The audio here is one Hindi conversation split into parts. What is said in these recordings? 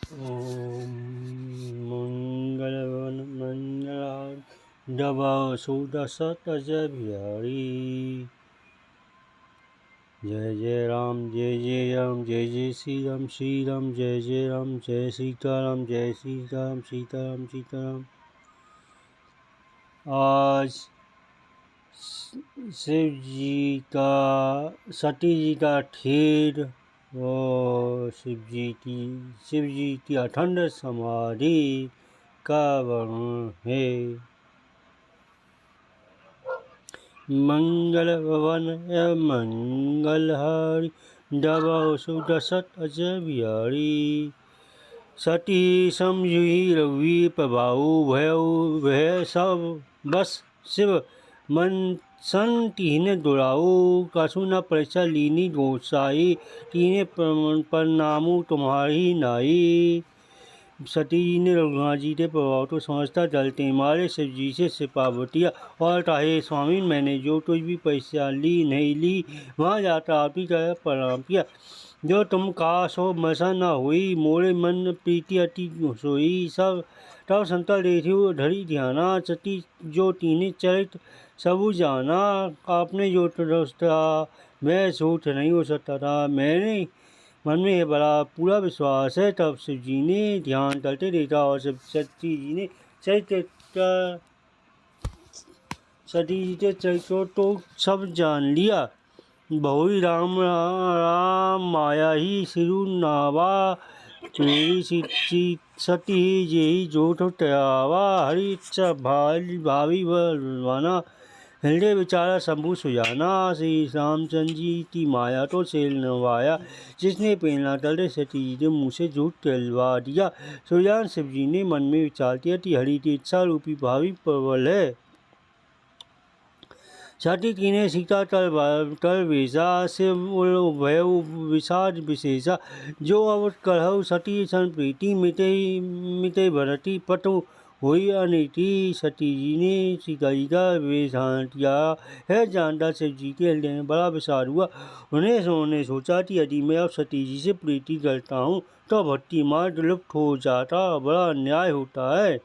ओम मंगलवन मंगलाय दबाओ सुदसत अजय बिहारी। जय जय राम जय राम जय श्री राम जय राम जय सीताराम जय सीताराम सीताराम सीताराम। आज शिव जी का सती जी का ठेर और शिव जी की अखंड समाधि का वर्णन है। मंगल भवन मंगलहारी दबाओ सुदसत अजय बिहारी। सती समझी रवि प्रभाऊ भय सब बस शिव मन सन तीने दुराऊ कसु न परीक्षा लीनी गोसाई तीने प्रणामु तुम्हारी नाई। सती जी ने रघुनाथ जी के प्रभाव तो समझता जलते मारे शिव जी से सिपावटिया और कहे स्वामी मैंने जो कुछ भी पैसा ली नहीं ली वहाँ जाता आपकी तरह प्रणाम किया। जो तुम कहा सो मसा न हुई मोरे मन प्रीति अति सोई। सब तब संता देखियो धरी ध्याना सती जो तीने चरित सबू जाना। आपने जो दोस्ता मैं सोच नहीं हो सकता था मैंने मन में बड़ा पूरा विश्वास है। तब शिव जी ने ध्यान करते देखा और सती जी ने चरित्र तो सब जान लिया। बहुरी राम राम माया ही सिरु नावा मेरी सती जेही जो तो त्यावा। हरि इच्छा भावी बलवाना हृदय विचारा शंभु सुजाना। श्री रामचंद्र जी की माया तो सेल नवाया जिसने प्रेरणा टले सती जी के मुँह से झूठ टलवा दिया। सुजान शिव जी ने मन में विचार किया कि हरि की इच्छा रूपी भावी प्रबल है। सती तीने सीता तल वेशा से भय विषाद विशेषा। जो अब कलहु सती सन प्रीति मिटे भरती पटु हुई अनिति। सती जी ने सीता जी का वेश धारण किया है जानता शिव जी के हृदय में बड़ा विषाद हुआ। उन्होंने सोचा कि यदि मैं अब सती जी से प्रीति करता हूँ तो भक्ति मार्ग लुप्त हो जाता बड़ा अन्याय होता है।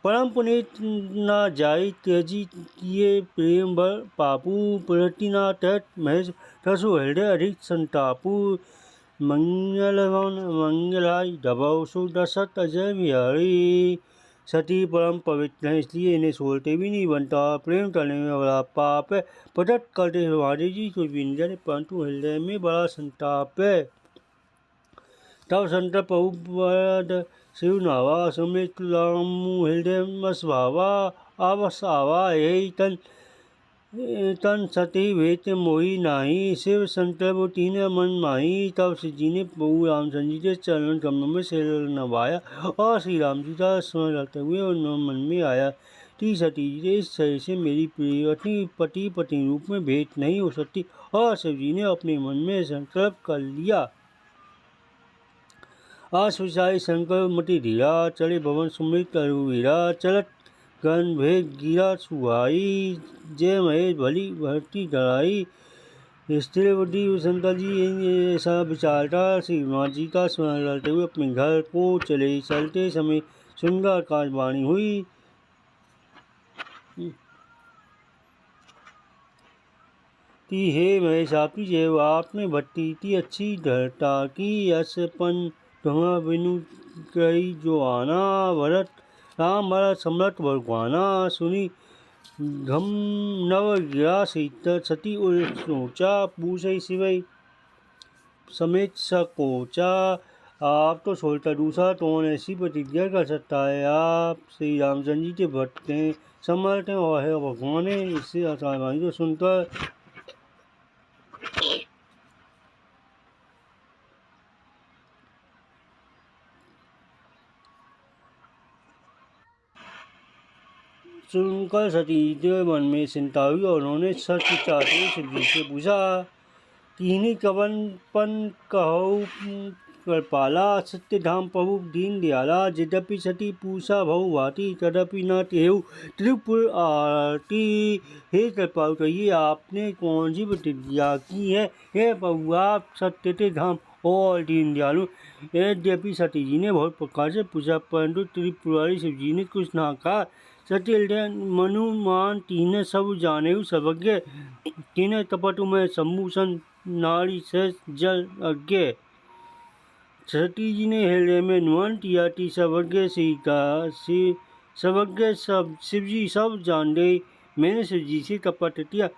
परम पुनीत न जाई त्यजी किए प्रेम बर पापू प्रति न तहत महेश तसु हृदय अधिक संतापू। मंगलाई दबाओ सुदसत अजय बिहारी। सती परम पवित्र है इसलिए इन्हें सोलते भी नहीं बनता। प्रेम करने में बड़ा पाप है। प्रकट करते महादेव जी कुछ भी नहीं जाने परंतु हृदय में बड़ा संताप है। तब संत प्रभु शिव नावा सुमित राम हृदय मस्भावा आवस आवा यही तन सती भेत मोही नाही। शिव संकल्प तीन मन माही। तब शिव जी ने प्रभु रामचंद्र जी के चरण कमलों में सिर नवाया और श्री राम जी का स्मरण करते हुए उन्होंने मन में आया कि सती जी इस शरीर से मेरी पति पत्नी रूप में भेंट नहीं हो सकती। और शिव जी ने अपने मन में संकल्प कर लिया। आश्विसाई शंकर मति धीरा चले भवन सुमित रघुवीरा। चलत गण भेद गिरा सुहाई जय महेश भली भक्ति धराई। स्त्री बुद्धि शंकर जी ऐसा विचारता श्री हनुमान जी का स्मरण करते हुए अपने घर को चले। चलते समय सुंदर आकाशवाणी हुई कि हे महेश आपकी जय आपने भक्ति की अच्छी धरता की। यशपन तुम्हारा बिनु कही जो आना भरत राम भरत सम्रत भगवाना। सुनी घम नव गिरा सती सोचा पूछ शिवई समेत सकोचा। आप तो सोचता दूसरा कौन ऐसी प्रतिज्ञा कर सकता है। आप श्री रामचंद्र जी के भक्त हैं समर्थ हैं और है भगवान है। इससे आसानी को सुनकर सती के मन में चिंता हुई और उन्होंने सच चाहते शिव जी से पूछा तीनी कवन पन कहु कृपाला। सत्य धाम प्रभु दीन दयाला। यद्यपि सती पूषा भव भाती तदपि न तेहु त्रिपुर आरती। हे कृपालु कहिए आपने कौन सी प्रतिज्ञा की है। हे प्रभु आप सत्य के धाम और दीन दयालु। यद्यपि सती जी ने बहुत प्रकार से पूछा, परंतु त्रिपुरारी शिव जी ने कुछ ना कहा। सती हृदय मनुमान तीन सब जाने सर्वज्ञ, तीन तपटु में सम्भूषण नारी से जल अज्ञ। सती जी ने हृदय में नुमान किया कि सर्वज्ञ सीता सर्वज्ञ सब शिव जी सब जान दे। मैंने शिव जी से तपट किया।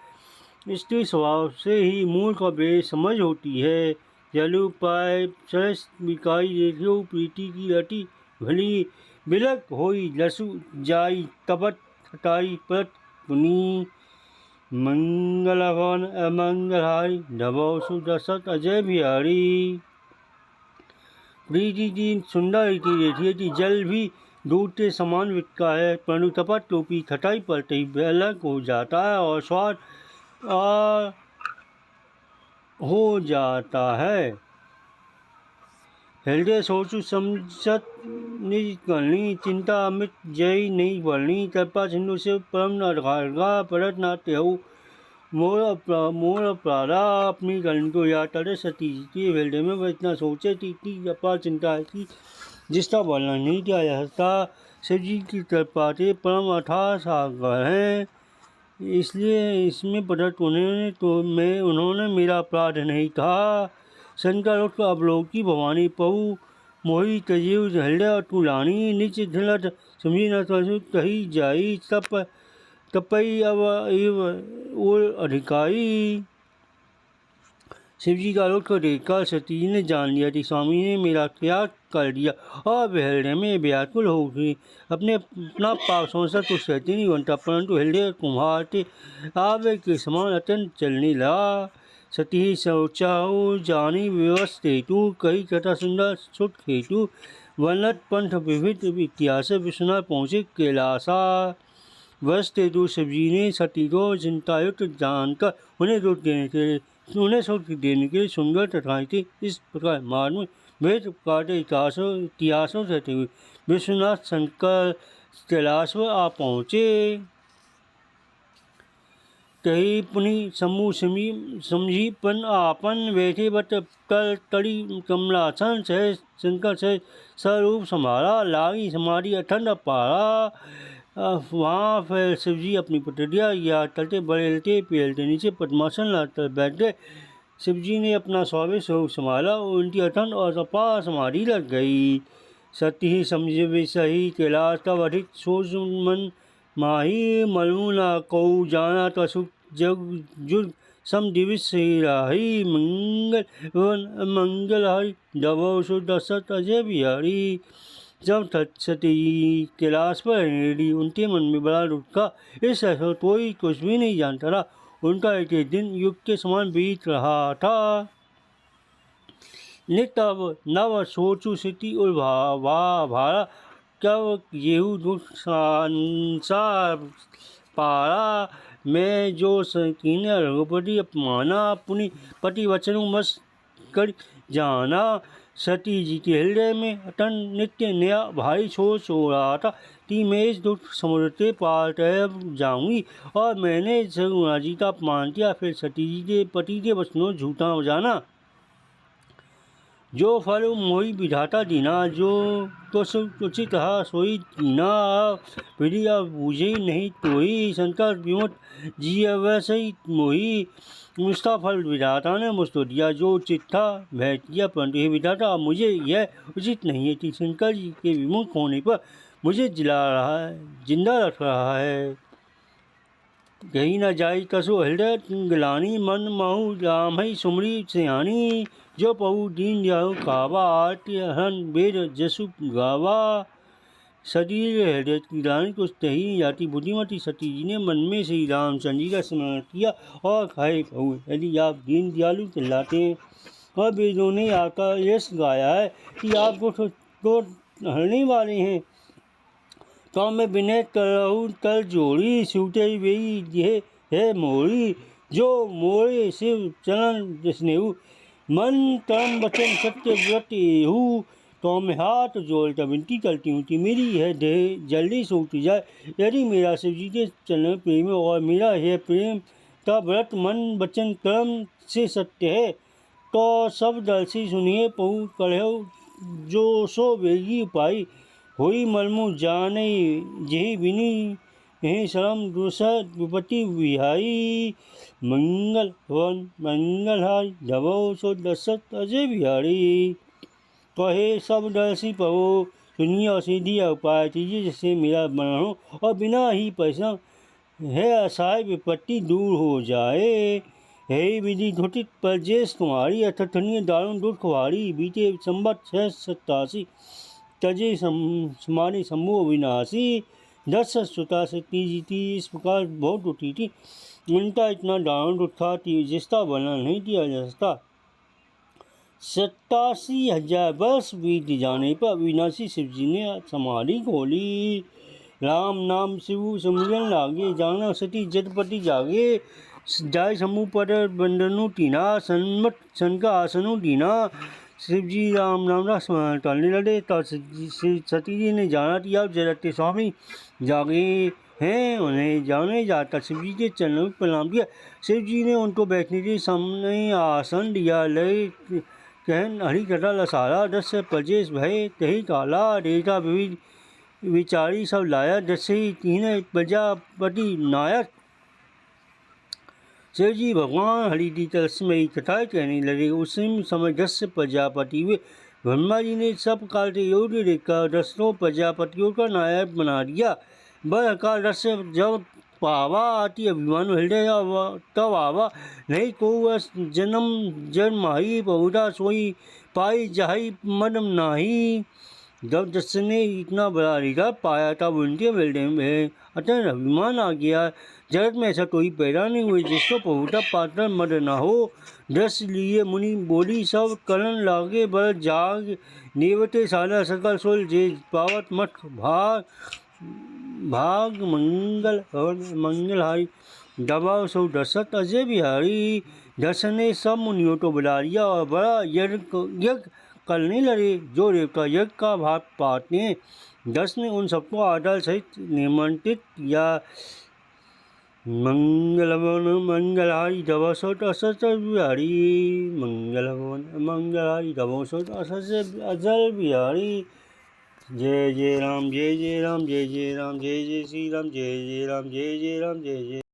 स्त्री स्वभाव से ही मूर्ख और बेसमझ होती है। जलुपाय सरस बिकाई देखियो प्रीति की रति भली, बिलक होई लसु जाई तपत हटाई परत पुनी। मंगलवन अमंगलहारी नभो सुदशत अजय बिहारी। प्रीति की सुंदर रीति देखिए कि जल भी दूध के समान बिकता है, परंतु तपत टोपी खटाई पड़ते ही अलग हो जाता है और स्वाद हो जाता है। हृदय सोचु समझत निज करनी, चिंता अमित जय नहीं बढ़नी। कृपा सिंधु से परम न घागा परत न तेहु, मोर अपराधा अपनी करनी को याद करे। सती जी के हृदय में वह इतना सोचे थी कि अपार चिंता है कि जिसका वर्णन नहीं किया जा सकता। शिव जी की कृपा से परम अथाह सागर है, इसलिए इसमें प्रकट होने तो उन्होंने मेरा अपराध नहीं कहा। शंकर उठ अवलोकी भवानी पहु, मोहि तजीव हृदय तुलानी। निच धिलत समझी न कही जाई, तपई अब ओर अधिकाई। शिव जी का रुख देखकर सती जी ने जान लिया कि स्वामी ने मेरा त्याग कर दिया और हृदय में व्याकुल हो गई। अपना पाप समझकर तो सहती नहीं बनता, परंतु हृदय कुम्हार के आवे के समान अत्यंत चलने लगा। सती सोचाऊ जानी विवश हेतु, कही कथा सुंदर सुट हेतु। वर्णत पंथ विविध इतिहास विश्वनाथ पहुँचे कैलासा। वश हेतु शिव जी ने सती को चिंतायुक्त जानकर उन्हें सुख देने के लिए सुंदर तथाएं थी। इस प्रकार मार्ग में वेद प्रकार के इतिहासों रहते हुए विश्वनाथ शंकर कैलाश पर आ पहुँचे। कही पुनि समूह समझी पन आपन, बैठे बट तड़ी कमलासन सह शंकर सह स्वरूप संभाला। लागी समाधि अठंड पारा। वहाँ फिर शिव जी अपनी पटरिया या तलते बड़े पेलते नीचे पद्मासन लाकर बैठ गए। शिव जी ने अपना स्वाभाविक स्वरूप संभाला और उनकी अठंड और अपार समाधि लग गई। सत्य ही समझे सही कैलाश का अधिक सोच मन माही, मलू ना कऊ जाना तसु जग जुग सम दिविश से राही। मंगल हरि दबो सुदशत अजय बिहारी। जब सती कैलाश पर रहने उनके मन में बड़ा दुख था। इस ऐसा कोई कुछ भी नहीं जानता था। उनका एक दिन युग के समान बीत रहा था। नित नव सोचु स्थिति और भारा, कब येहू दुख संसार पारा। मैं जो कीन रघुपति अपमाना, पुनि पति वचनु मस कर जाना। सती जी के हृदय में अटन नित्य नया भारी सोच हो रहा था कि मैं इस दुख समुद्र के पार तैर जाऊंगी। और मैंने रघुनाथ जी का अपमान किया, फिर सती जी के पति के वचनों झूठा हो जाना। जो फल मोहि विधाता दीना, जो तो उचित हा सोई कीना। विधि अब बूझे नहीं तोही, शंकर विमुख जी वैसे ही मोही। उसका फल विधाता ने मुझको दिया, जो उचित था वह किया, परंतु हे विधाता मुझे यह उचित नहीं है कि शंकर जी के विमुख होने पर मुझे जिंदा रख रहा है। कहीं न जाई कसु हृदय गिलानी, मन महु राम ही सुमरी सियानी। जो पहु दीन दयालु कावा, आरती हन वेद जसु गावा। शरीर हृदय की रानी कुछ तही नहीं जाती। बुद्धिमती सती जी ने मन में श्री रामचंद्र जी का स्मरण किया और कहे, प्रभु यदि आप दीन दयालु कहलाते हैं और वेदों ने आपका यश गाया है कि आपको तो हरने वाले हैं, तो मैं विनय करहु कर जोड़ी। सूते वेई ये है मोरी, जो मोरे शिव चरण स्नेहु। मन कर्म वचन सत्य व्रत एहू, तो मैं हाथ जोड़कर विनती करती हूँ कि मेरी यह देह जल्दी सूख जाए। यदि मेरा शिव जी के चरण प्रेम और मेरा यह प्रेम का व्रत मन वचन कर्म से सत्य है, तो सब दलसी सुनिए पहु कहो जो सो बेगी पाई होई मलमु जाने जेहि बिनी यही शरम दुसत विपत्ति विहाई मंगल वन मंगल हाय जबो सो दशत अजय बिहारी। कहे सब दलसी पहो सुनिए और सीधी उपाय कीजिए जिससे मेरा मरण हो और बिना ही पैसा है असहाय विपत्ति दूर हो जाए। हे विधि घटित परजेश तुम्हारी अथथनीय दारुण दुख खुआरी बीते संबत 687 तजे समारी शंभु अविनाशी 10 सुता से तीजी इस प्रकार बहुत उठी थी। उनका इतना दारुण दुख था जिसका वर्णन नहीं किया जा सकता। 87,000 वर्ष बीत जाने पर अविनाशी शिव जी ने समाधि खोली। राम नाम शिव सिमरन लागे जाना सती जटपति जागे जाय शंभु पर बंदनु टीना सन्मत सन का आसनु दीना। शिव जी राम नाम का स्मरण करने लगे तो सती जी ने जाना कि आप जरते स्वामी जागे हैं उन्हें जाने जाता शिव जी के चरणों में प्रणाम किया। शिव जी ने उनको बैठने के सामने आसन दिया लय कहन हरि कथा लसारा 10 परजेश भय तही काला रेखा विविध विचारी सब लाया जैसे ही तीन प्रजापति नायक। शिव जी भगवान हरि की तस्मयी कथाएं कहने लगे। उसी समय 10 प्रजापति हुए। ब्रह्मा जी ने सब काल के योग्य देखकर 10 प्रजापतियों का नायक बना दिया। वह काल 10 जब पावा आती अभिमान हृदय तब आवा नहीं को वह जन्म माही बहुधा सोई पाई जाही मदम नाही। जब 10 ने इतना बड़ा रिकॉर्ड पाया तब उनके हृदय में अतः अभिमान आ गया। जगत में ऐसा कोई पैदा नहीं हुई जिसको बहुता पात्र मद न हो। 10 लिए मुनि बोली सब करण लागे बल जाग नेवते सादा सकल सोल जे पावत मठ भाग मंगल मंगल हारी दबाव सौ दशत अजय बिहारी। 10 ने सब मुनियों को बुला लिया और बड़ा यज्ञ करने लगे जो देवता यज्ञ का भाग पाते हैं। 10 ने उन सबको आदर सहित निमंत्रित किया। मंगल भवन मंगलहारी दबो सौ दशत बिहारी मंगल भवन मंगलहारी दबो सौ दशत अजय बिहारी। जय जय राम जय जय राम जय जय राम जय जय श्री राम जय जय राम जय जय राम जय जय।